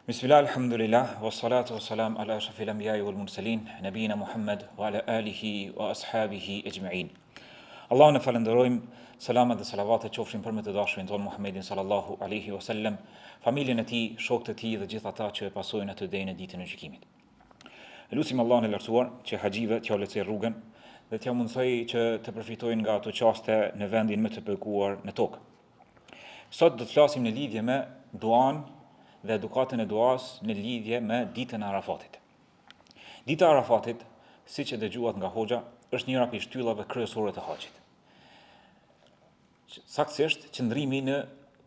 Bismillah, alhamdulillah, wa salatu wa salam ala ashrafil anbiya'i wal mursalin, nabina Muhammad wa ala alihi wa ashabihi ajma'in. Allahun e falenderojmë, salamat dhe salavatet qofshin për me të dashurin tonë Muhammedin sallallahu alaihi wasallam, familjen e tij, shokët e tij dhe gjithë ata që e pasojnë atë deri në ditën e gjykimit. Lutim Allahun e lartësuar që haxhive t'ja lehtësoj rrugën dhe t'ja mundsoj që të përfitojnë nga ato qaste në vendin më të bekuar në tokë. Sot do të flasim në lidhje me duan dhe edukatën e duas në lidhje me ditën e Arafatit. Dita e Arafatit, siç e dëgjuat nga hoxha, është njëra prej shtyllave kryesore të haxhit. Saktësisht qëndrimi në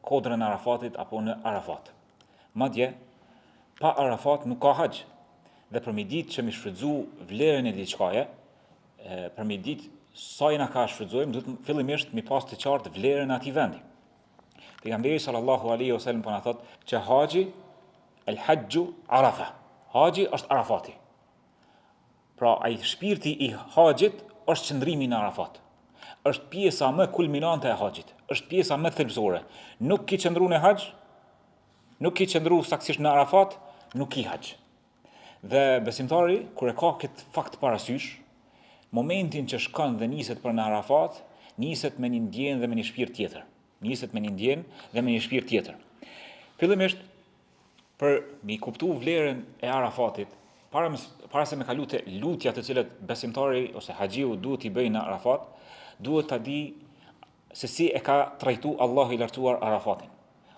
kodrën e Arafatit apo në Arafat. Madje pa Arafat nuk ka haxh. Dhe për mi ditë që mi shfrytzu vlerën e diçkaje, për mi ditë sa i na ka shfrytzuar, duhet fillimisht mi pas të qartë vlerën e atij vendi. Pejgamberi sallallahu alaihi wasallam po na thotë që haxhi el-hajju Arafa. Haxhi është Arafati. Pra ai shpirti i haxhit është qëndrimi në Arafat. Është pjesa më kulminante e haxhit. Është pjesa më thelbësore. Nuk ki qëndru në haxh, nuk ki qëndru saktësisht në Arafat, nuk ki haxh. Dhe besimtari kur e ka këtë fakt parasysh, momentin që shkon dhe niset për në Arafat, niset me një ndjenjë dhe me një shpirt tjetër. Niset me një ndjenjë dhe me një shpirt tjetër. Fillimisht për mi kuptu vlerën e Arafatit, para se me kalu te lutja të cilat besimtari ose haxhiu duhet i bëjë në Arafat, duhet ta di se si e ka trajtu Allahu i lartësuar Arafatin.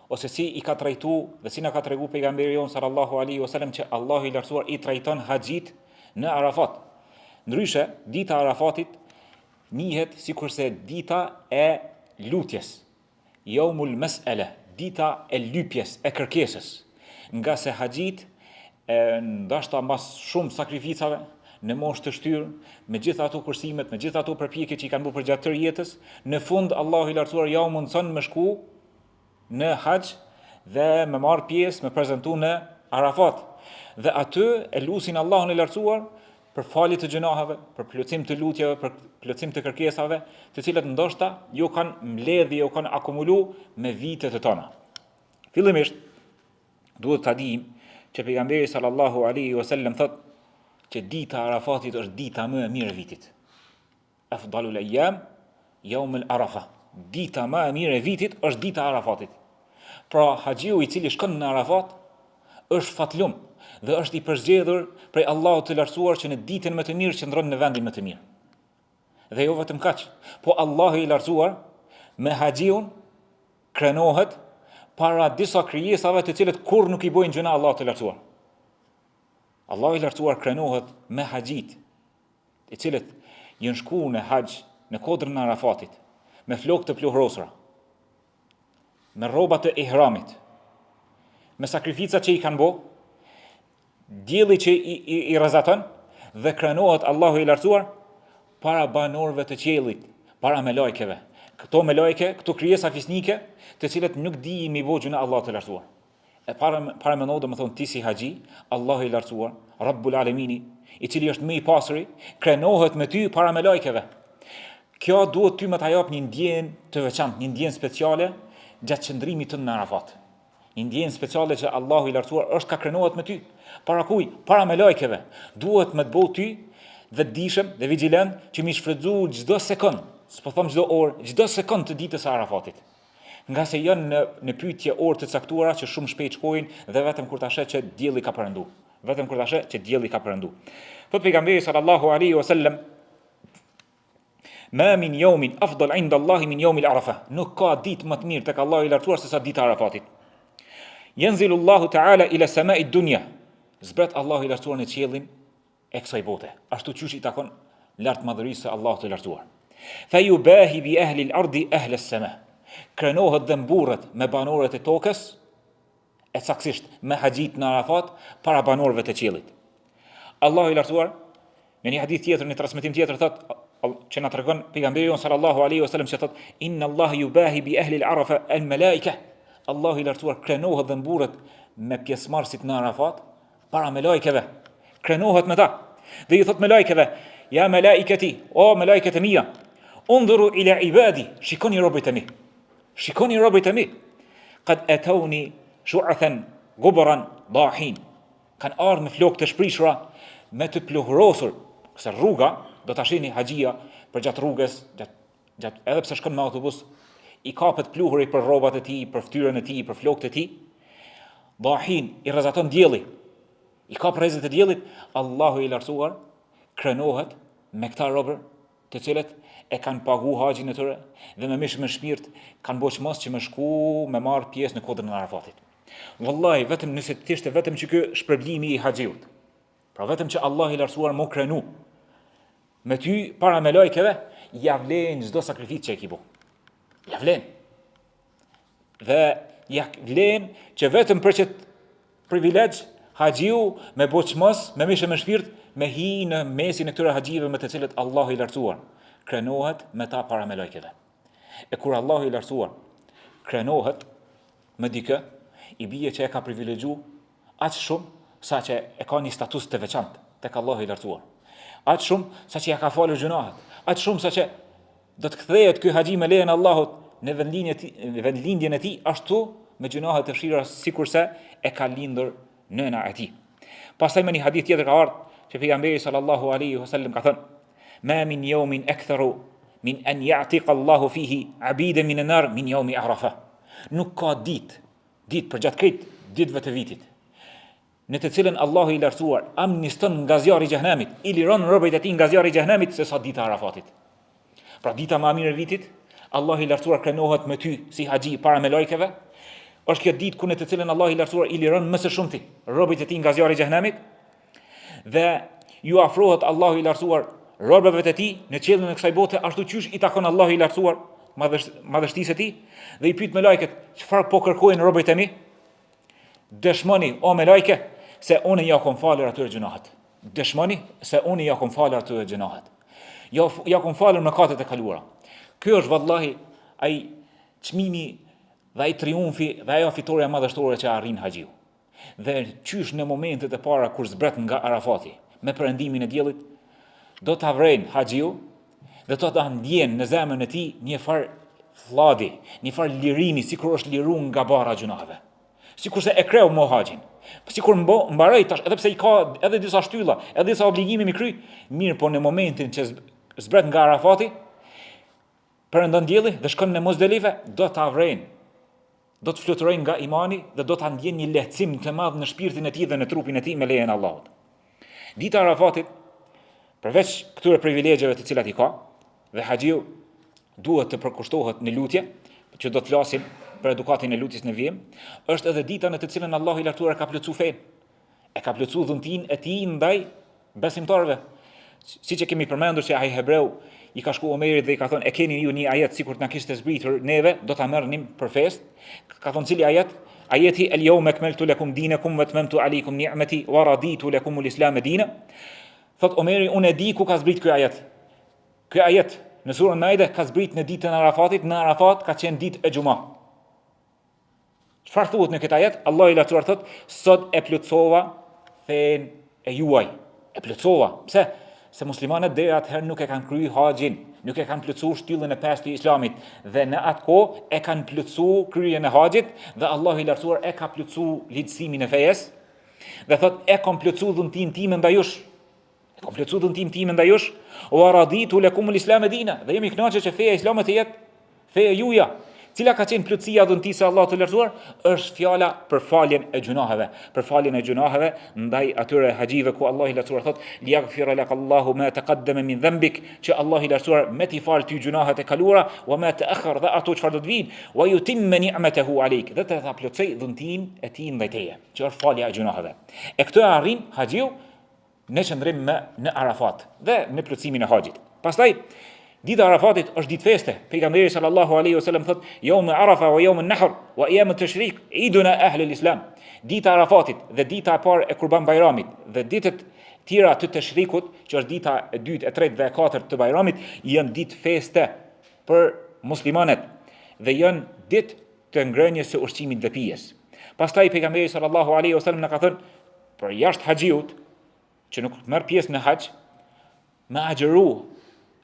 Ose si i ka trajtu dhe si na ka tregu pejgamberi jon sallallahu alaihi wasallam që Allahu i lartësuar i trajton haxhit në Arafat. Ndryshe, dita e Arafatit njihet sikurse dita e lutjes. Yaumul mas'ala, dita e lypjes, e kërkesës. Nga se haxhit ndoshta mbas shumë sakrificave në moshë të shtyrë, me gjitha ato kursimet, me gjitha ato përpjekje që i kanë bërë për gjatë tërë jetës, në fund Allahu i lartësuar ja u mundson me shku në haxh dhe me marr pjesë, me prezantu në Arafat. Dhe aty e lusin Allahun e lartësuar për falje të gjunaheve, për plotësim të lutjeve, për plotësim të kërkesave, të cilat ndoshta ju kanë mbledhë, ju kanë akumulu me vitet e tona. Fillimisht duhet ta dijmë që pejgamberi sallallahu alaihi wasallam thotë që dita e Arafatit është dita më e mirë e vitit. Afdalul ayyam yawm al-Arafa. Dita më e mirë e vitit është dita e Arafatit. Pra haxhiu i cili shkon në Arafat është fatlum dhe është i përzgjedhur prej Allahut të lartësuar që në ditën më të mirë qëndron në vendin më të mirë. Dhe jo vetëm kaq, po Allahu i lartësuar me haxhiun krenohet para disa krijesave të cilët kur nuk i bojnë gjuna Allahut të lartësuar. Allahu i lartësuar krenohet me haxhit, të cilët janë shku në haxh në kodrën e Arafatit, me flokë të pluhrosura, me rroba të ihramit, me sakrificat që i kanë bë, dielli që i rrezaton dhe krenohet Allahu i lartësuar para banorëve të qiellit, para melajkeve. Këto melajke, këto krijesa fisnike, të cilët nuk dijnë mi bëjë gjuna Allahut të lartësuar. E para më ndodë më thonë ti si haxhi, Allahu i lartësuar, Rabbul Alamini, i cili është më i pasuri, krenohet me ty para melajkeve. Kjo duhet ty më ta jap një ndjenjë të veçantë, një ndjenjë speciale gjatë qëndrimit tënd në Arafat. Një ndjenjë speciale që Allahu i lartësuar është ka krenohet me ty. Para kuj? Para melajkeve. Duhet me të bëu ty vetëdijshëm dhe vigjilent që mi shfrytzu çdo sekond, s'po them çdo orë, çdo sekond të ditës së Arafatit. Nga se janë në pyetje orë të caktuara që shumë shpejt shkojnë dhe vetëm kur ta sheh që dielli ka perëndu. Vetëm kur ta sheh që dielli ka perëndu. Thot pejgamberi sallallahu alaihi wasallam: "Ma min yawmin afdal 'inda Allahi min yawm al-Arafa." Nuk ka ditë më të mirë tek Allahu i lartësuar se sa dita e Arafatit. Yanzilu Allahu ta'ala ila sama'i ad-dunya. Zbret Allahu i lartësuar në qiellin e kësaj bote, ashtu qysh i takon lart madhërisë së Allahut të lartësuar. Fa yubahi bi ahli al-ardi ahli as-sama. Krenohet dhe mburret me banorët e tokës, e saktësisht me haxhit në Arafat para banorëve të qiellit. Allahu i lartësuar në një hadith tjetër, në transmetim tjetër thotë që na tregon pejgamberi sallallahu alaihi wasallam që thotë inna Allah yubahi bi ahli al-arafa al-malaika. Allahu i lartësuar krenohet dhe mburret me pjesëmarrësit në Arafat para melajkeve. Krenohet me ta. Dhe i thot melajkeve: "Ya malaikati, o melajket e mia, undhuru ila ibadi." Shikoni robët e mi. Shikoni robët e mi. Qad atawni shu'athan غبرا dahin, kanë ardhur me flokë të shprishura, me të pluhurosur, se rruga do ta shihni haxhia për gjatë rrugës, edhe pse shkon me autobus, i kapet pluhuri për rrobat e tij, për fytyrën e tij, për flokët e tij. Dahin, i rrezaton dielli. I kap rrezet e diellit, Allahu i lartësuar krenohet me këta robër, të cilët e kanë pagu haxhin e tyre dhe me mish me shpirt kanë bosh mos që më shku me marr pjesë në kodrën e Arafatit. Wallahi, vetëm nëse të ishte vetëm që ky shpërblimi i haxhiut. Pra vetëm që Allah i lartësuar më krenu me ty para me lajkeve, ja vlen çdo sakrificë që e ki bo. Ja vlen. Dhe ja vlen që vetëm për çet privilegj haxhiu me boçmos, me mishë me shpirt, me hi në mesin e këtyre haxhive me të cilët Allahu i lartësuar krenohet me ta para me lajkeve. E kur Allahu i lartësuar krenohet me dikë, i bie që e ka privilegju aq shumë sa që e ka një status të veçantë tek Allahu i lartësuar. Aq shumë sa që ja ka falur gjunahet, aq shumë sa që do të kthehet ky haxhi me lejen e Allahut në vendlindjen e tij ashtu me gjunahet e fshira sikurse e ka lindur nëna e tij. Pastaj me një hadith tjetër ka ardhur që pejgamberi sallallahu alaihi wasallam ka thënë: "Ma min yawmin aktharu min an ya'tiqa Allahu fihi 'abidan min an-nar min yawmi Arafa." Nuk ka ditë për gjatë krejt ditëve të vitit, në të cilën Allahu i lartësuar amniston nga zjarri i xhenemit, i liron robërit e tij nga zjarri i xhenemit se sa dita e Arafatit. Pra dita më e mirë e vitit, Allahu i lartësuar krenohet me ty si haxhi para me lajkeve. Është kjo ditë ku në të cilën Allahu i lartësuar i liron më së shumti robërit e tij nga zjarri i xhenemit dhe ju afrohet Allahu i lartësuar robëve të tij në qiellin e kësaj bote ashtu qysh i takon Allahu i lartësuar madhështisë e tij dhe i pyet me lajket: "Çfarë po kërkojnë robërit e mi?" Dëshmoni o me lajke se unë ja kom falur atyre gjunahet. Dëshmoni se unë ja kom falur atyre gjunahet. Ja kom falur mëkatet e kaluara. Ky është vallahi ai çmimi dhe ai triumfi dhe ajo fitoria madhështore që arrin haxhiu. Dhe qysh në momentet e para kur zbret nga Arafati me perëndimin e diellit, do ta vrejnë haxhiu dhe do ta ndjen në zemrën e tij një far fladi, një far lirimi, sikur është liruar nga barra gjunave. Sikur se e kreu mo haxhin. Sikur mbaroi tash, edhe pse i ka edhe disa shtylla, edhe disa obligime mi kry, mirë po në momentin që zbret nga Arafati, perëndon dielli dhe shkon në Muzdelife, do ta vrejnë. Do të fluturojnë nga imani dhe do ta ndjen një lehtësim të madh në shpirtin e tij dhe në trupin e tij me lejen e Allahut. Dita e Arafatit, përveç këtyre privilegjeve të cilat i ka, dhe haxhiu duhet të përkushtohet në lutje, që do të flasim për edukatin e lutjes në vijim, është edhe dita në të cilën Allahu i lartësuar ka plotësuar fen. E ka plotësuar dhuntin e tij ndaj besimtarëve. Siç e kemi përmendur që ai hebreu i ka shku Omerit dhe i ka thonë: "E keni ju një ajet sikur të na kishte zbritur neve, do ta merrnim për festë." Ka thonë: "Cili ajet?" Ajeti "El-yawma akmaltu lakum dinakum wa atmamtu alaykum ni'mati wa raditu lakum al-islam dina." Thot Omeri: "Unë e di ku ka zbrit ky ajet." Ky ajet në surën Maide ka zbrit në ditën e Arafatit, në Arafat ka qenë ditë e xumah. Çfarë thuhet në këtë ajet? Allahu i lartësuar thot: "Sot e plotësova fen e juaj." E plotësova. Pse? Se muslimanët deri atëherë nuk e kanë kryer haxhin, nuk e kanë plotësuar shtyllën e pestë të Islamit dhe në atë kohë e kanë plotësuar kryerjen e haxhit dhe Allahu i lartësuar e ka plotësuar lidhësimin e fejes dhe thot: "E kam plotësuar dhuntin time ndaj jush." E kam plotësuar dhuntin time ndaj jush, "Wa raditu lakum al-islam dina." Dhe jemi kënaqur që feja e Islamit të jetë feja juja. Cila ka qenë plotësia dhuntisë Allahut të lartësuar? Është fjala për faljen e gjunaheve, për faljen e gjunaheve ndaj atyre haxhive ku Allahu i lartësuar thot: "Liyaghfira lak Allahu ma taqaddama min dhanbik", që Allahu i lartësuar me t'i fal ty gjunahet e kaluara, "wa ma ta'akhkhar", dhe ato çfarë do të vinë, "wa yutimma ni'matahu alayk", dhe të ta plotësoj dhuntin e tij ndaj teje, që është falja e gjunaheve. E këtë arrin haxhiu në qëndrim në Arafat dhe në plotësimin e haxhit. Pastaj dita e Arafatit është ditë feste. Pejgamberi sallallahu alaihi wasallam thot: "Yawm Arafa wa yawm an-Nahr wa ayyam at-tashriq iduna ahli al-Islam." Dita e Arafatit dhe dita e parë e Kurban Bayramit dhe ditët tjera të Tashrikut, që është dita e dytë, e tretë dhe e katërt të Bayramit, janë ditë feste për muslimanët dhe janë ditë të ngrënies së ushqimit dhe pijes. Pastaj pejgamberi sallallahu alaihi wasallam na ka thënë për jashtë haxhiut që nuk merr pjesë në haxh, me agjeru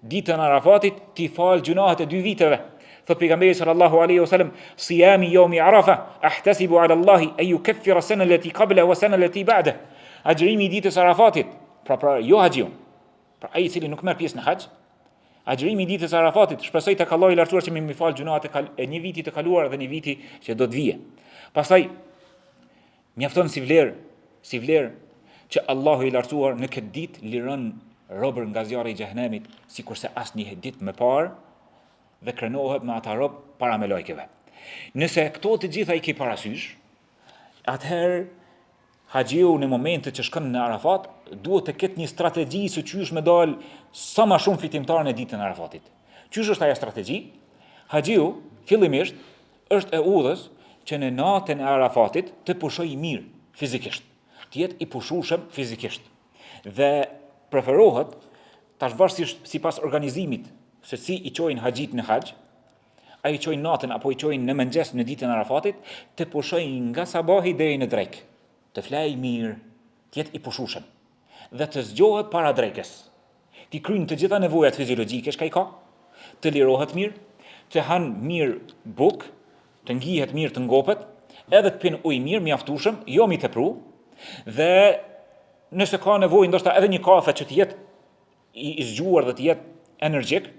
ditën e Arafatit ti fal gjunahet e 2 viteve. Thot pejgamberi sallallahu alaihi wasallam, "Siyami yawmi Arafa, ahtasibu ala Allahi an yukaffira sana allati qabla wa sana allati ba'da." Agjërimi i ditës Arafatit, pra jo haxhiun. Pra ai i cili nuk merr pjesë në haxh, agjërimi i ditës Arafatit, shpresoj tek Allahu i lartësuar që më fal gjunat e një viti të kaluar dhe një viti që do të vijë. Pastaj mjafton si vlerë që Allahu i lartësuar në këtë ditë liron robër nga zjarri i xhehenemit, sikurse asnjë ditë më parë dhe krenohet me ata rob para me lajkeve. Nëse këto të gjitha i ke parasysh, atëherë haxhiu në momentet që shkon në Arafat duhet të ketë një strategji se qysh me dal sa më shumë fitimtar në ditën e Arafatit. Qysh është ajo strategji? Haxhiu fillimisht është e udhës që në natën e Arafatit të pushojë mirë fizikisht, të jetë i pushueshëm fizikisht. Dhe preferohet tash varësisht sipas organizimit se si i çojnë haxhit në haxh, a i çojnë natën apo i çojnë në mëngjes në ditën e Arafatit, të pushojnë nga sabahi deri në drekë, të flajë mirë, të jetë i pushueshëm dhe të zgjohet para drekës. Ti kryen të gjitha nevojat fiziologjike që ai ka, të lirohet mirë, të hanë mirë bukë, të ngihet mirë të ngopet, edhe të pinë ujë mirë, mjaftueshëm, jo mi tepru, dhe nëse ka nevojë ndoshta edhe një kafe që të jetë i zgjuar dhe të jetë energjik,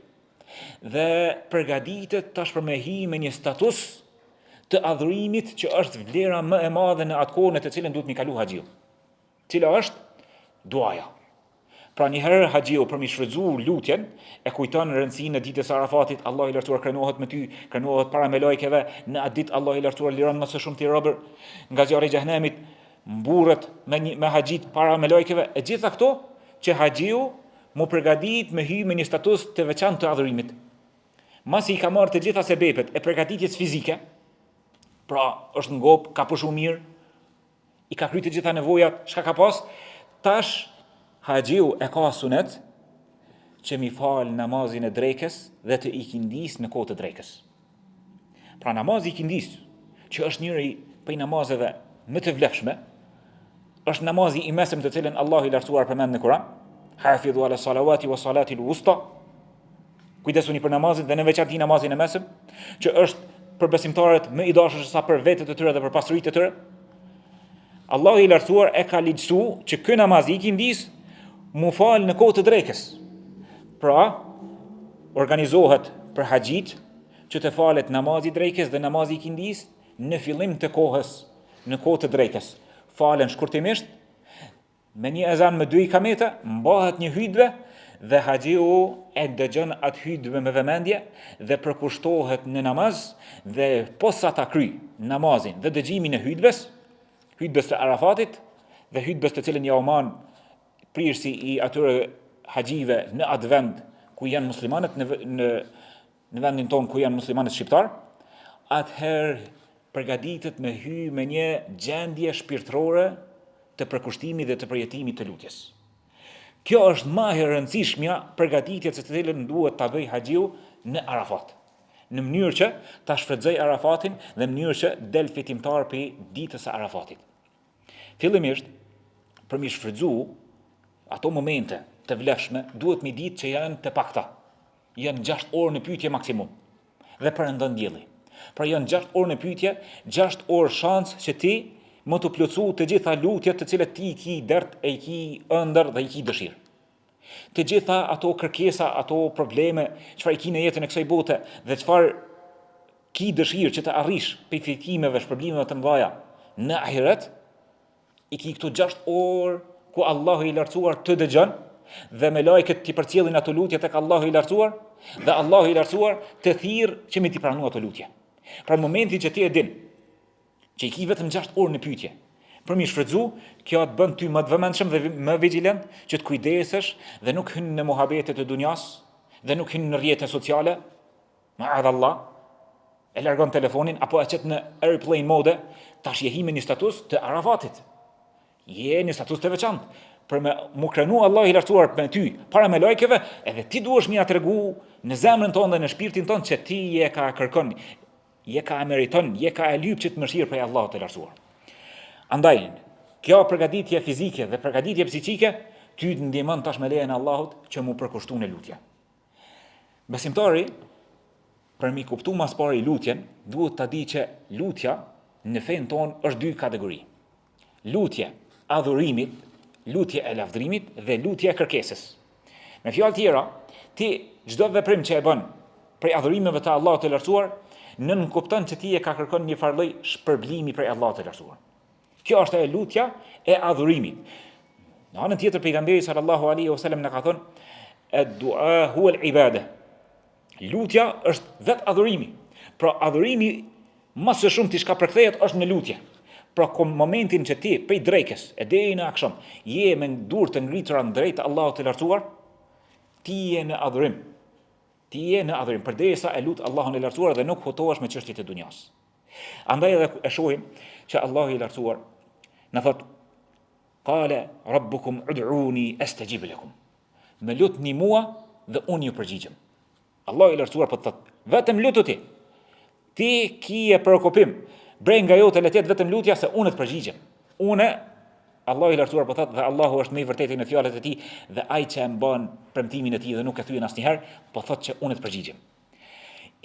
dhe përgatitet tash për me hi me një status të adhurimit që është vlera më e madhe në atë kohë në të cilën duhet mi kalu haxhiu. Cila është duaja. Pra njëherë haxhiu për mi shfrytzu lutjen e kujton rëndësinë e ditës Arafatit, Allahu i lartësuar krenohet me ty, krenohet para me lajkeve, në atë ditë Allahu i lartësuar liron më së shumti robër nga zjarri i xhehenemit, mburret me haxhit para me lajkeve, e gjitha këto që haxhiu mu përgatit me hy me një status të veçantë të adhurimit. Masi i ka marrë të gjitha sebepet e përgatitjes fizike, pra është ngop, ka pushu mirë, i ka kryer të gjitha nevojat, çka ka pas, tash haxhiu e ka sunet që mi fal namazin e drekës dhe të ikindis në kohë të drekës. Pra namazi i ikindis, që është njëri prej namazeve më të vlefshme, është namazi i mesëm të cilën Allahu i lartësuar përmend në Kur'an, hafidhu ala salawati wa salati al-wusta. Kujdesuni për namazin dhe në veçantë namazin e mesëm, që është për besimtarët më i dashur sa për vetët e tyre dhe për pasuritë e tyre. Allahu i lartësuar e ka ligjsu që ky namaz i ikindis mu fal në kohë të drekës. Pra, organizohet për haxhit që të falet namazi i drekës dhe namazi i ikindis në fillim të kohës, në kohë të drekës. Falen shkurtimisht, me një ezan me 2 ikamete, mbahet një hutbë dhe haxhiu e dëgjon atë hutbë me vëmendje dhe përkushtohet në namaz dhe posa ta kryj namazin dhe dëgjimin e hutbës të Arafatit dhe hutbës të cilën ja u man prirësi i atyre haxhive në atë vend ku janë muslimanët në vendin tonë ku janë muslimanët shqiptar, atëherë përgatitet me hy me një gjendje shpirtërore të përkushtimit dhe të përjetimit të lutjes. Kjo është më e rëndësishmja përgatitjet se të cilën duhet ta bëj haxhiu në Arafat, në mënyrë që ta shfrytëzoj Arafatin dhe në mënyrë që del fitimtar për ditës së Arafatit. Fillimisht, për mi shfrytëzu ato momente të vlefshme, duhet mi ditë që janë të pakta. Janë 6 orë në pyetje maksimum dhe perëndon dielli. Pra janë 6 orë në pyetje, 6 orë shans që ti më të plotësu të gjitha lutjet të cilët ti i ki dert, e i ki ëndër dhe i ki dëshirë. Të gjitha ato kërkesa, ato probleme, çfarë i ki në jetën e kësaj bote dhe çfarë ki dëshirë që të arrish për fitimeve, shpërblimeve të mëdha në ahiret, i ki këto 6 orë ku Allahu i lartësuar të dëgjon dhe me lajket ti përcjellin ato lutje tek Allahu i lartësuar dhe Allahu i lartësuar të thirr që mi ti pranu ato lutje. Pra në momentin që ti e din që i ki vetëm 6 orë në pyetje, për mi shfrytëzu, kjo të bën ty më të vëmendshëm dhe më vigjilent, që të kujdesesh dhe nuk hyn në muhabetet e dunjas dhe nuk hyn në rrjete sociale, ma'adallah, e largon telefonin apo e qet në airplane mode, tash je hi me një status të Arafatit. Je një status të veçantë për me mu krenu Allah i lartësuar me ty para me lajkeve, edhe ti duhesh mi tregu në zemrën tonë dhe në shpirtin tonë që ti je ka kërkon, je ka meriton, je ka e lyp që të mëshirë prej Allahut të lartësuar. Andaj, kjo përgatitje fizike dhe përgatitje psiqike ty të ndihmon tash me lejen e Allahut që mu përkushtu në lutje. Besimtari Për mi kuptu mas pari lutjen, duhet të di që lutja në fenë tonë është dy kategori. Lutje adhurimit, lutje e lavdrimit dhe lutje e kërkesës. Me fjalë tjera, ti çdo veprim që e bën prej adhurimeve të Allahut të Lartësuar, nën kupton që ti e ka kërkon një farllë shpërblimi prej Allahut të Lartësuar. Kjo është e lutja e adhurimit. Në anën tjetër pejgamberi sallallahu alaihi wasallam na ka thënë ad-du'a huwa al-ibada. Lutja është vetë adhurimi. Pra adhurimi më së shumë ti shka përkthehet është në lutje. Pra momentin që ti prej drekës e deri në akşam je me durë të ngritura drejt Allahut të Lartësuar, ti je në adhurim. Ti je në adhurim përderisa e lut Allahun e Lartësuar dhe nuk hutohesh me çështjet e dunjas. Andaj edhe e shohim që Allahu i Lartësuar na thot: "Qala rabbukum ud'uni astajib lakum." Më lutni mua dhe unë ju përgjigjem. Allahu i Lartësuar po thot: "Vetëm lutu ti. Ti kije preokupim. Brenga jote le të jetë vetëm lutja se unë të përgjigjem. Unë Allahu i Lartësuar po thot dhe Allahu është më i vërtetë në fjalët e tij dhe ai që e mban premtimin e tij dhe nuk e thyen asnjëherë, po thot që unë të përgjigjem.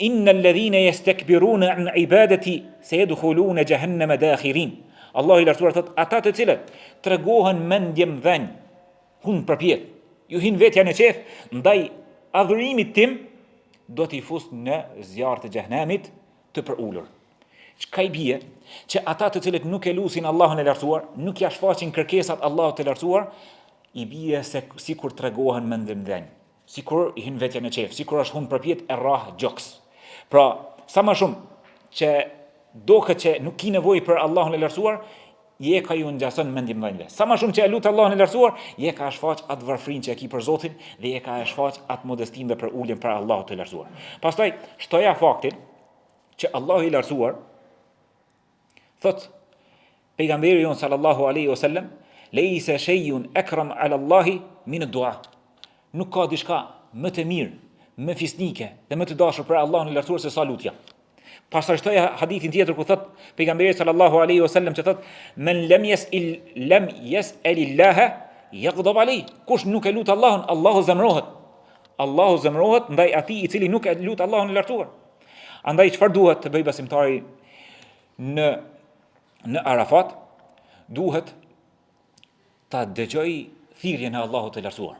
Innal ladhina yastakbiruna an ibadati sayadkhuluna jahannama dakhirin. Allahu i Lartësuar thot ata të cilët tregohen mendje mdhenj, hun përpjet, ju hin vetja në qef ndaj adhurimit tim, do t'i fus në zjarr të xhehenamit të përulur. Çka i bie? Që ata të cilët nuk e lusin Allahun e Lartësuar, nuk ja shfaqin kërkesat Allahut të Lartësuar, i bie se sikur tregohen mendje mdhenj, sikur i hin vetja në qef, sikur është hun përpjet e rrah gjoks. Pra, sa më shumë që doket që nuk ki nevojë për Allahun e Lartësuar, je ka ju ngjason mendje mdhenjve. Sa më shumë që e lut Allahun e Lartësuar, je ka shfaq atë varfrinë që e ki për Zotin dhe je ka shfaq atë modestinë dhe për uljen për Allahut të Lartësuar. Pastaj shtoja faktin që Allahu i Lartësuar thot pejgamberi jon sallallahu alaihi wasallam, "Laysa shay'un akram 'ala Allahi min ad-du'a." Nuk ka diçka më të mirë, më fisnike dhe më të dashur për Allahun e Lartësuar se sa lutja. Pastaj shtoja hadithin tjetër ku thot pejgamberi sallallahu alaihi wasallam që thot: "Men lam yas'alillaha yaghdab alayh." Kush nuk e lut Allahun, Allahu zemrohet. Allahu zemrohet ndaj atij i cili nuk e lut Allahun e Lartësuar. Andaj çfarë duhet të bëj besimtari në Arafat? Duhet ta dëgjoj thirrjen e Allahut të Lartësuar.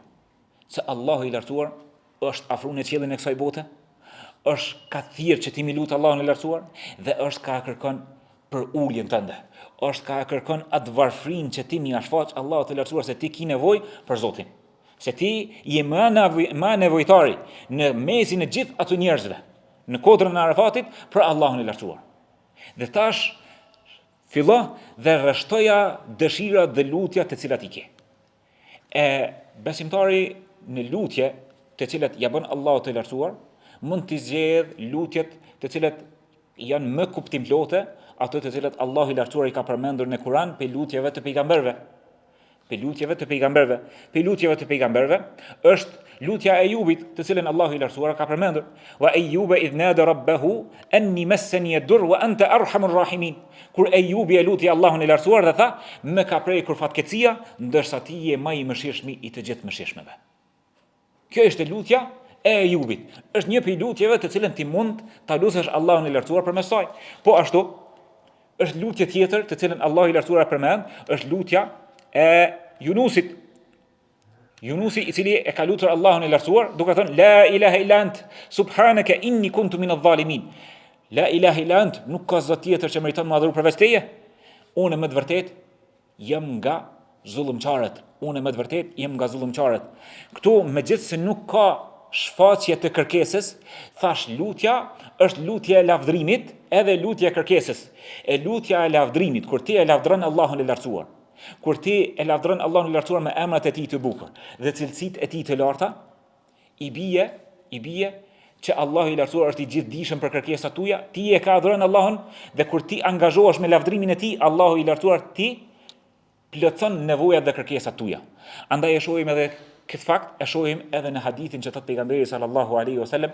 Se Allahu i Lartësuar është afru në qiellin e kësaj bote, është ka thirr që ti mi lut Allahun e Lartësuar dhe është ka kërkon për uljen tënde. Është ka kërkon atë varfrinë që ti mi shfaq Allahut të Lartësuar se ti ki nevojë për Zotin. Se ti je më nevojtari në mesin e gjithë ato njerëzve, në kodrën e Arafatit për Allahun e Lartësuar. Dhe tash fillo dhe rreshtoja dëshirat dhe lutja të cilat i ke. E besimtari në lutje të cilat ja bën Allahu të Lartësuar, mund të zgjedh lutjet të cilat janë më kuptimplote, ato të cilat Allahu i Lartësuar i ka përmendur në Kur'an për lutjeve të pejgamberëve. Për lutjeve të pejgamberëve është lutja e Ejubit, të cilën Allahu i Lartësuar ka përmendur: "Wa Ejuba idh nada rabbahu anni massani ad-dur wa anta arhamur rahimin." Kur Ejubi e luti Allahun e Lartësuar dhe tha: "Më ka prekur fatkeqësia, ndërsa ti je më i mëshirshmi i të gjithë mëshirshmeve." Kjo është lutja e Ejubit. Është një prej lutjeve të cilën ti mund ta lutësh Allahun e Lartësuar përmes saj. Po ashtu është lutje tjetër të cilën Allahu i Lartësuar përmend, është lutja e Yunusit. Yunusi i cili e ka lutur Allahun e Lartësuar duke thënë: "La ilaha illa ant, subhanaka inni kuntu min adh-dhalimin." La ilaha illa ant, nuk ka zot tjetër që meriton më adhuru përveç teje. Unë më të vërtet jam nga zullumçarët. Këtu megjithse nuk ka shfaqje të kërkesës, thash lutja është lutja e lavdrimit edhe lutja e kërkesës. E lutja e lavdrimit, kur ti e lavdron Allahun e Lartësuar, kur ti e lavdron Allahun e Lartësuar me emrat e tij të bukur dhe cilësitë e tij të larta, i bie që Allahu i Lartësuar është i gjithdijshëm për kërkesat tuaja, ti e ka adhuron Allahun dhe kur ti angazhohesh me lavdrimin e tij, Allahu i Lartësuar ti plotson nevojat dhe kërkesat tuaja. Andaj e shohim edhe këtë fakt, e shohim edhe në hadithin që thot pejgamberi sallallahu alaihi wasallam,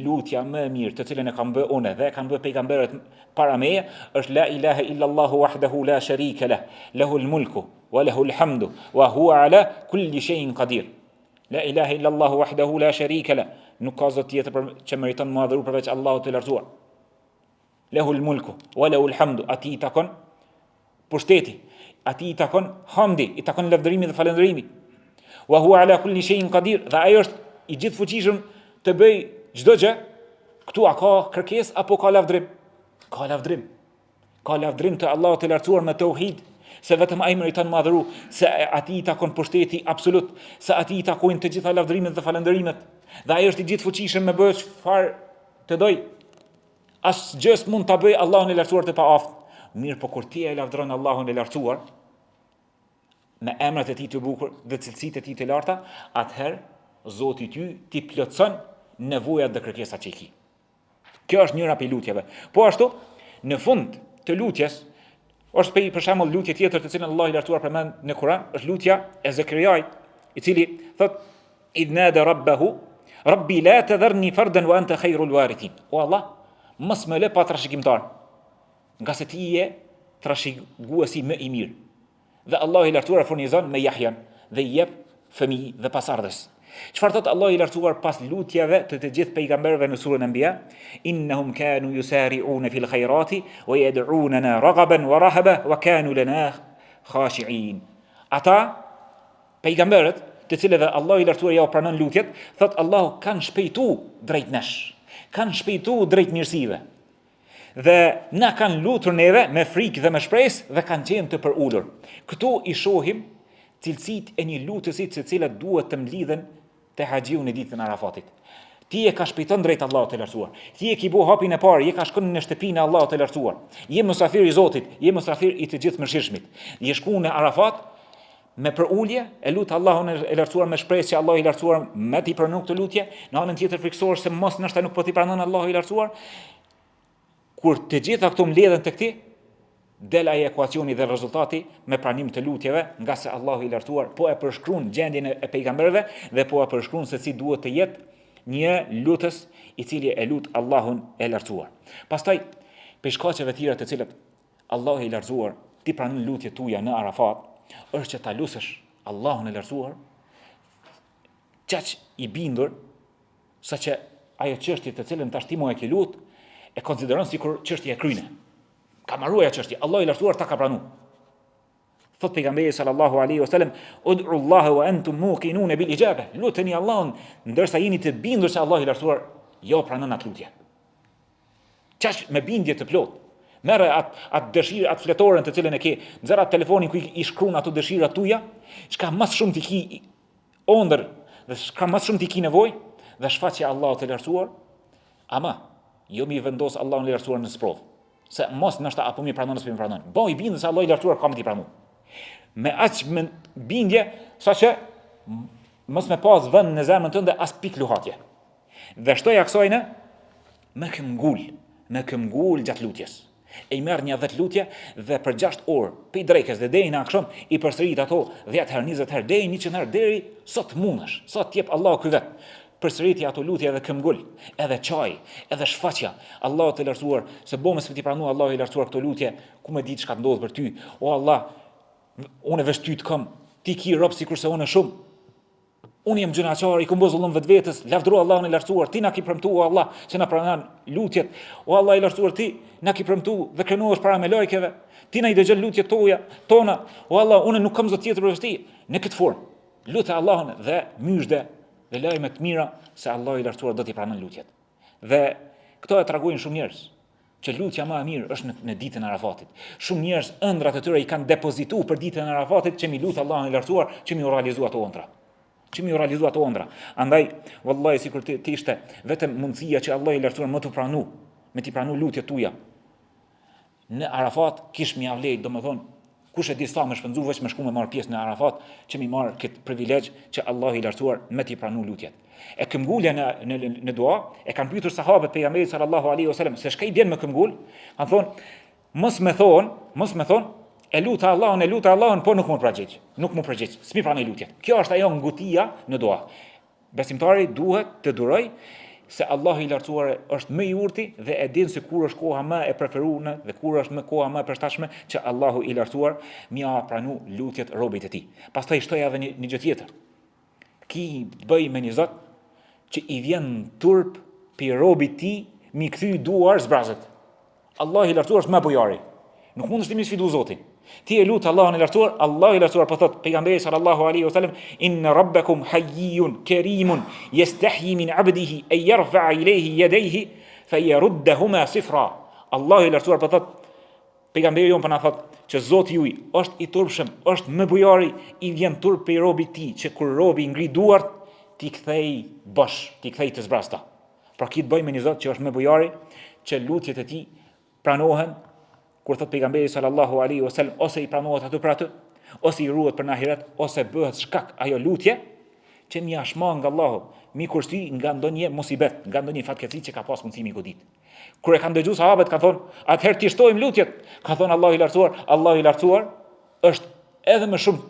lutja më e mirë të cilën e kam bë unë dhe kanë bë pejgamberët para meje është la ilaha illa Allahu wahdahu la sharika lah, lahul mulku wa lahul hamdu wa huwa ala kulli shay'in qadir. La ilaha illa Allahu wahdahu la sharika lah, nuk ka zot tjetër që meriton më adhuru përveç Allahut të lartësuar. Lehul mulku, wa lehul hamdu, ati i takon pushteti, ati i takon hamdi, i takon lavdërimi dhe falëndërimi. Wa huwa ala kulli shay'in qadir, dhe ai është i gjithë fuqishëm të bëj çdo gjë. Këtu a ka kërkesë apo ka lavdërim? Ka lavdërim. Ka lavdërim të Allahut të lartësuar me tauhid, se vetëm ai meriton më adhuru, se ati i takon pushteti absolut, se ati i takojnë të gjitha lavdërimet dhe falëndërimet, dhe ai është i gjithë fuqishëm me bëj çfarë të doj. Asgjë s'mund ta bëj Allahun e lartësuar të paaft. Mirë, po kur ti e lavdëron Allahun e lartësuar me emrat e tij të bukur dhe cilësitë e tij të larta, atëherë Zoti ti plotson nevojat dhe kërkesat që i ke. Kjo është njëra prej lutjeve. Po ashtu, në fund të lutjes, është për shembull lutje tjetër të cilën Allahu i lartësuar përmend në Kur'an, është lutja e Zakariait, i cili thot: "Idnada rabbahu, rabbi la tadharni fardan wa anta khairul warithin." O Allah, mos më lë pa trashëgimtar, nga se ti je trashëguesi më i mirë. Dhe Allahu i lartësuar furnizon me Yahyan dhe i jep fëmijë dhe pasardhës. Çfarë thot Allahu i lartësuar pas lutjeve të gjithë pejgamberëve në surën Anbiya? Innahum kanu yusari'una fil khairati wa yad'unana raghaban wa rahaba wa kanu lana khashi'in. Ata pejgamberët të cilëve Allahu i lartësuar ja u pranon lutjet, thot Allahu kanë shpejtu drejt nesh, kanë shpejtu drejt mirësive. Dhe na kanë lutur neve me frikë dhe me shpresë dhe kanë qenë të përulur. Këtu i shohim cilësitë e një lutësi të cilat duhet të mlidhen te haxhiu në ditën e Arafatit. Ti e ka shpejton drejt Allahut të lartësuar. Ti e ke bu hapin e parë, je ka shkuar në shtëpinë e Allahut të lartësuar. Je mysafir i Zotit, je mysafir i të gjithë mëshirshmit. Je shkuar në Arafat me përulje, e lut Allahun e lartësuar me shpresë që Allahu i lartësuar me ti pranon këtë lutje, në anën tjetër frikësor se mos ndoshta nuk po ti pranon Allahu i lartësuar. Kur të gjitha këto mbledhen tek ti, del ai ekuacioni dhe rezultati me pranim të lutjeve, nga se Allahu i lartësuar po e përshkruan gjendjen e pejgamberëve dhe po e përshkruan se si duhet të jetë një lutës i cili e lut Allahun e lartësuar. Pastaj, për shkaqeve tjera të cilat Allahu i lartësuar ti pranon lutjet tuaja në Arafat, është që ta lusësh Allahun e lartësuar qaq i bindur, saqë ajo çështje të cilën tash ti më e ke lut, e konsideron sikur çështje e kryne. Ka marrua ajo çështje, Allahu i lartësuar ta ka pranuar. Thot pejgamberi sallallahu alaihi wasallam: "Ud'u Allah wa antum muqinun bil ijaba." Luteni Allahun ndërsa jeni të bindur se Allahu i lartësuar jo pranon atë lutje. Çash me bindje të plot. Merre atë dëshirë, atë fletorën të cilën e ke, nxjerr atë telefonin ku i shkruan ato dëshirat tuaja, çka më shumë ti ki ondër dhe çka më shumë ti ki nevojë dhe shfaqje Allahu të lartësuar, ama jo mi vendos Allahun e lartësuar në sprovë. Se mos ndoshta apo mi pranon ose mi pranon. Bëj bindje se Allahu i lartësuar ka më ti pranon. Me aq me bindje, saqë mos me pas vend në zemrën tënde as pik luhatje. Dhe shtoja kësajnë me këmgull gjatë lutjes. E i merr një 10 lutje dhe për 6 orë, për drekës dhe deri në akşam i përsërit ato 10 herë, 20 herë, deri 100 herë, deri sot mundesh, sot jep Allahu ky vet. Përsëriti ato lutje edhe këmbgul, edhe çaj, edhe shfaqja. Allahu të lartësuar, se bomës me ti pranua Allahu i lartësuar këto lutje, ku më ditë çka ndodh për ty. O Allah, unë vesh ty të kam, ti ki rob sikurse unë shumë. Unë jam gjunaqar, i kam bërë zullum vetvetes, lavdëro Allahun e lartësuar, ti na ki premtuar Allah që na pranon lutjet. O Allah i lartësuar, ti na ki premtuar dhe krenohesh para me lajkeve. Ti na i dëgjon lutjet tona. O Allah, unë nuk kam zot tjetër për vështirë. Në këtë formë, lutë Allahun dhe myshde dhe lajme të mira se Allahu i lartësuar do t'i pranon lutjet. Dhe këto e tregojnë shumë njerëz që lutja më e mirë është në ditën e Arafatit. Shumë njerëz ëndrat e tyre i kanë depozituar për ditën e Arafatit që mi lut Allahun e lartësuar që mi realizua ato ëndra. Andaj vallahi sikur të ishte vetëm mundësia që Allahu i lartësuar më të pranu, me t'i pranu lutjet tuaja. Në Arafat kish mi avlej, domethënë kush e di sa më shpenzu veç me shku me marr pjesë në Arafat që mi marr këtë privilegj që Allahu i lartësuar me t'i pranu lutjet. E këmbgulja në dua e kanë pyetur sahabët pejgamberit sallallahu alaihi wasallam se çka i bën me këmbgul, kanë thonë mos me thon e lut Allahun, po nuk më përgjigj, s'mi pranoj lutjet. Kjo është ajo ngutia në dua. Besimtari duhet të duroj se Allahu i lartësuar është më i urti dhe e din se kur është koha më e preferuar dhe kur është koha më e përshtatshme që Allahu i lartësuar mja pranu lutjet robit e tij. Pastaj shtoj edhe një gjë tjetër. Ki bëj me një Zot që i vjen turp për robit ti mi kthy duar zbrazët. Allah i lartësuar është më bujari. Nuk mundesh ti mi sfidu Zotin. Ti e lut Allahun e lartësuar, Allah i lartësuar po thot pejgamberi sallallahu alaihi wasallam inna rabbakum hayyun karimun yastahyi min 'abdihi an yarfa'a ilayhi yadayhi fayaruddahuma sifra. Allah i lartësuar po thot pejgamberi jon po na thot që Zoti juaj është i turpshëm, është më bujari, i vjen turp për robit ti që kur robi ngri duart ti kthej bosh, ti kthej të zbrasta. Pra ki të bëj me një Zot që është më bujari, që lutjet e tij pranohen, kur thot pejgamberi sallallahu alaihi wasallam, ose i pranohet aty për aty, ose i ruhet për në ahiret, ose bëhet shkak ajo lutje që mi ashma nga Allahu, mi kursty nga ndonjë musibet, nga ndonjë fatkeqësi që ka pas mundësi mi godit. Kur e kanë dëgjuar sahabët ka thonë, atëherë ti shtojmë lutjet. Ka thonë Allahu i lartësuar është edhe më shumë,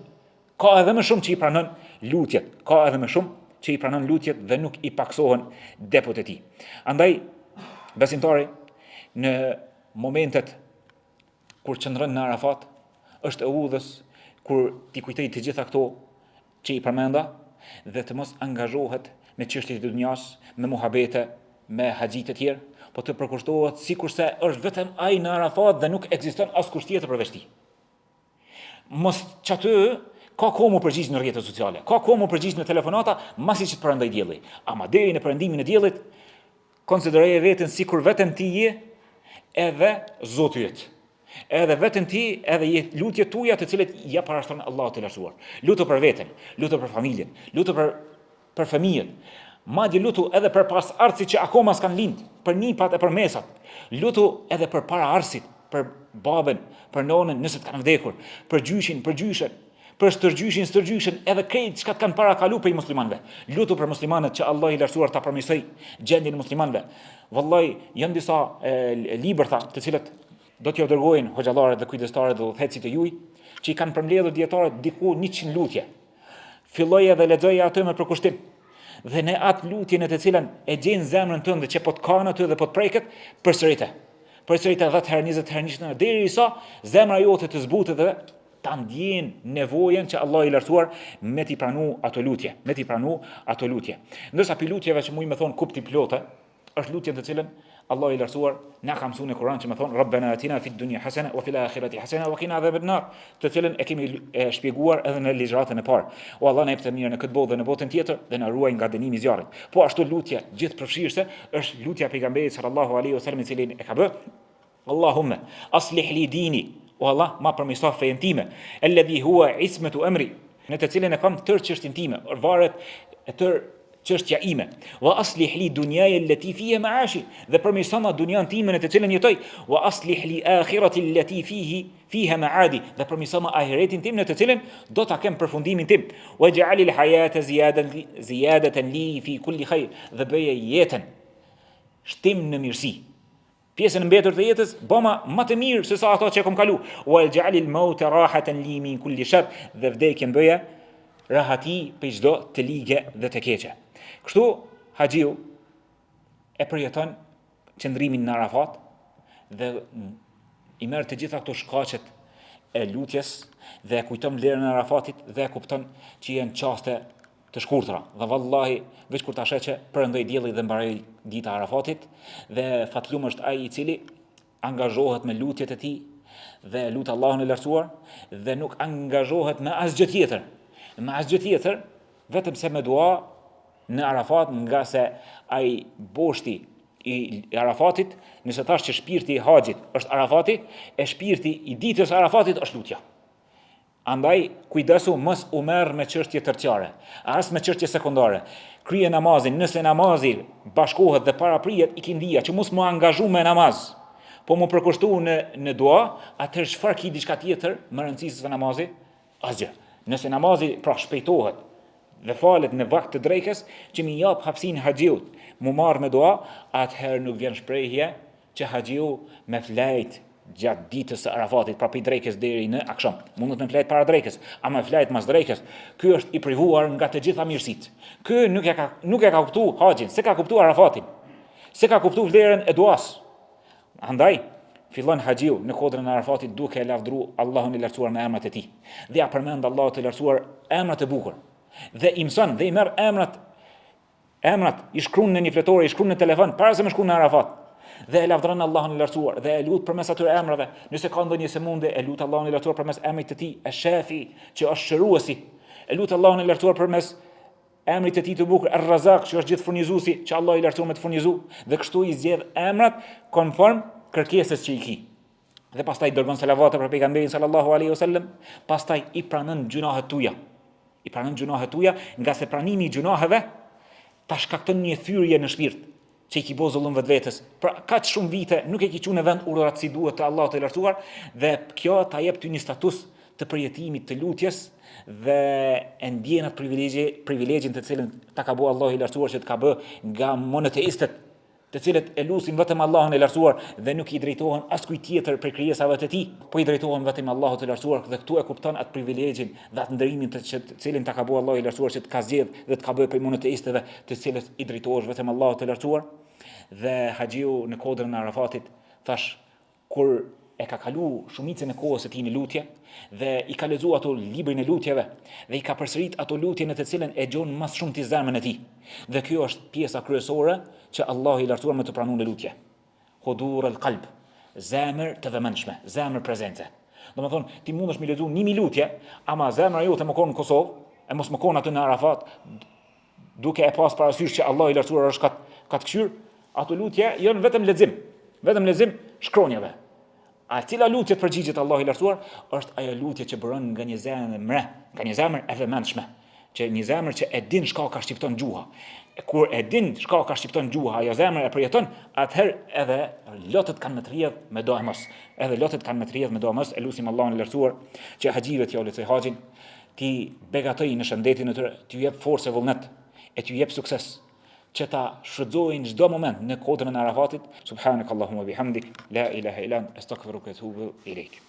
ka edhe më shumë që i pranon lutjet, ka edhe më shumë që i pranon lutjet dhe nuk i paksohen depot e tij. Andaj besimtari në momentet kur qëndron në Arafat është e udhës kur ti kujtoj të gjitha këto që i përmenda dhe të mos angazhohet me çështjet e dunjas, me muhabete, me haxhit e tjerë, po të përkushtohet sikurse është vetëm ai në Arafat dhe nuk ekziston askush tjetër përveç tij. Mos çaty ka kohë mu përgjigj në rrjetet sociale, ka kohë mu përgjigj në telefonata, masi që të përndaj dielli. Ama deri në perëndimin e diellit, konsideroje veten sikur vetëm ti je edhe Zoti yt. Edhe vetëm ti, edhe lutjet tuaja të cilet ja parashtron Allahu të lartësuar. Lutu për veten, lutu për familjen, lutu për fëmijën. Madje lutu edhe për pasardhësit që akoma s'kan lind, për nipat e për mesat. Lutu edhe për paraardhësit, për babën, për nonën nëse të kanë vdekur, për gjyshin, për gjyshen, për stërgjyshin, edhe krejt çka kanë para kalu për muslimanëve. Lutu për muslimanët që Allah i lartësuar ta përmirësoj gjendjen e muslimanëve. Vallahi janë disa libra të cilët do t'ju dërgojnë hoxhallarët dhe kujdestarët dhe udhëhecit e juaj, që i kanë përmbledhur dietarët diku 100 lutje. Filloje dhe lexoje atë me përkushtim. Dhe në atë lutjen e të cilën e gjen zemrën tënde që po të kanë aty dhe po të preket, përsërite 10 herë, 20 herë, 100 herë, derisa zemra jote të zbutet dhe ta ndjen nevojën që Allah i lartësuar me t'i pranu ato lutje, Ndërsa pi lutjeve që muj me thon kupti plotë, është lutjen të cilën Allah i lartësuar na ka mësuar në Kur'an që më thon Rabbana atina fid dunya hasana wa fil akhirati hasana wa qina adhaban nar, të cilën e kemi shpjeguar edhe në ligjratën e parë. O Allah na jep të mirë në këtë botë dhe në botën tjetër dhe na ruaj nga dënimi i zjarrit. Po ashtu lutja gjithëpërfshirëse është lutja e pejgamberit sallallahu alaihi wasallam, i cili e ka bë Allahumma aslih li dini, o Allah ma përmirëso fejen time, alladhi huwa ismatu amri, në të cilën e kam tërë çështjen time, varet e tërë çështja ime. Wa aslih li dunyaja allati fiha ma'ashi, dhe përmirësona dunjan time në të cilën jetoj. Wa aslih li akhirati allati fiha ma'adi, dhe përmirësona ahiretin tim në të cilën do ta kem përfundimin tim. Waj'al al-hayata ziyadatan li fi kulli khair, dhe bëje jetën shtim në mirësi. Pjesën e mbetur të jetës bëma më të mirë se sa ato që kam kalu. Waj'al al-mauta rahatan li min kulli shar, dhe vdekjen bëje rahati për çdo të ligje dhe të keqe. Kështu haxhiu e përjeton qëndrimin në Arafat dhe i merr të gjitha këto shkaqet e lutjes dhe e kujton vlerën e Arafatit dhe e kupton që janë çaste të shkurtra. Dhe vallahi veç kur ta sheh që perëndoi dielli dhe mbaroi dita e Arafatit, dhe fatlum është ai i cili angazhohet me lutjet e tij dhe lut Allahun e lartësuar dhe nuk angazhohet me asgjë tjetër, vetëm se me dua në Arafat, nga se ai boshti i Arafatit, nëse thash që shpirti i haxhit është Arafati, e shpirti i ditës Arafatit është lutja. Andaj kujdesu mos u merr me çështje terciare, as me çështje sekondare. Krye namazin, nëse namazi bashkohet dhe paraprihet i kindija që mos mu angazhu me namaz, po mu përkushtu në dua, atëherë çfarë ki diçka tjetër më rëndësishme se namazi? Asgjë. Nëse namazi pra shpejtohet dhe falet në vakt të drekës, që mi jap hapësinë haxhiut mu marr me dua, atëherë nuk vjen shprehje që haxhiu me flajt gjatë ditës së Arafatit, pra prej drekës deri në akşam. Mundet me flajt para drekës, ama flajt mas drekës. Ky është i privuar nga të gjitha mirësitë. Ky nuk e ka kuptuar haxhin, se ka kuptuar Arafatin. Se ka kuptuar vlerën e duas. Andaj fillon haxhiu në kodrën e Arafatit duke e lavdëruar Allahun e lartësuar me emrat e tij. Dhe ja përmend Allahut të lartësuar emrat e bukur. Dhe i mëson dhe i merr emrat Emrat i shkruan në një fletore, i shkruan në telefon para se më shkruan në Arafat. Dhe e lavdron Allahun e lartësuar dhe e lut përmes atyre emrave. Nëse ka ndonjë sëmundje, e lut Allahun e lartësuar përmes emrit të tij, Ash-Shafi, që është shëruesi. E lut Allahun e lartësuar përmes emrit të tij të bukur, Ar-Razak, që është gjithë furnizuesi, që Allah i lartësuar me të furnizu, dhe kështu i zgjedh emrat konform kërkesës që i ki. Dhe pastaj dërgon selavate për pejgamberin sallallahu alaihi wasallam, pastaj i pranon gjunahet tuaja. I pranon gjunahet tuaja, nga se pranimi i gjunaheve ta shkakton një thyrje në shpirt, që i ki bo zullum vetvetes. Pra kaq shumë vite nuk e ki qenë në vend urdhrat si duhet të Allahut të lartësuar, dhe kjo ta jep ty një status të përjetimit të lutjes dhe e ndjen atë privilegjin të cilën ta ka bëu Allahu i lartësuar, që të ka bë nga monoteistët, të cilët e lusin vetëm Allahun e lartësuar dhe nuk i drejtohen askujt tjetër për krijesave të tij, po i drejtohen vetëm Allahut të lartësuar, dhe këtu e kupton atë privilegjin dhe atë ndërimin të cilin ta ka bëu Allahu i lartësuar, që të ka zgjedh dhe të ka bërë për monoteistëve, të cilët i drejtohesh vetëm Allahut të lartësuar. Dhe Haxhiu në kodrën e Arafatit thash, kur e ka kalu shumicën e kohës së tij në lutje dhe i ka lexuar ato librin e lutjeve dhe i ka përsërit ato lutje në të cilën e gjon më shumë ti zemrën e tij. Dhe kjo është pjesa kryesore që Allahu i lartësuar më të pranon në lutje. Hudur al-qalb, zemër të vëmendshme, zemër prezente. Domethënë ti mundesh me lexu 1000 lutje, ama zemra jote më kon në Kosovë, e mos më kon aty në Arafat, duke e pas parasysh që Allahu i lartësuar është kat këshyr, ato lutje janë vetëm lexim shkronjave. A cila lutje të përgjigjet Allahu i lartësuar është ajo lutje që bëron nga një zemër, nga një zemër e vëmendshme, që një zemër që e din çka ka shqipton gjuha. Kur e din çka ka shqipton gjuha, ajo zemër e përjeton, atëherë edhe lotët kanë më të rrjedh me do e mos. E lutim Allahun e lartësuar që haxhive t'ja ulëcoj haxhin, ti begatoj në shëndetin e tyre, t'ju jep forcë e vullnet, e t'ju jep sukses, që ta shfrytëzojnë çdo moment në kodrën e Arafatit. Subhanakallahumma bihamdik, la ilaha illa anta, astaghfiruka wa atubu ilaik.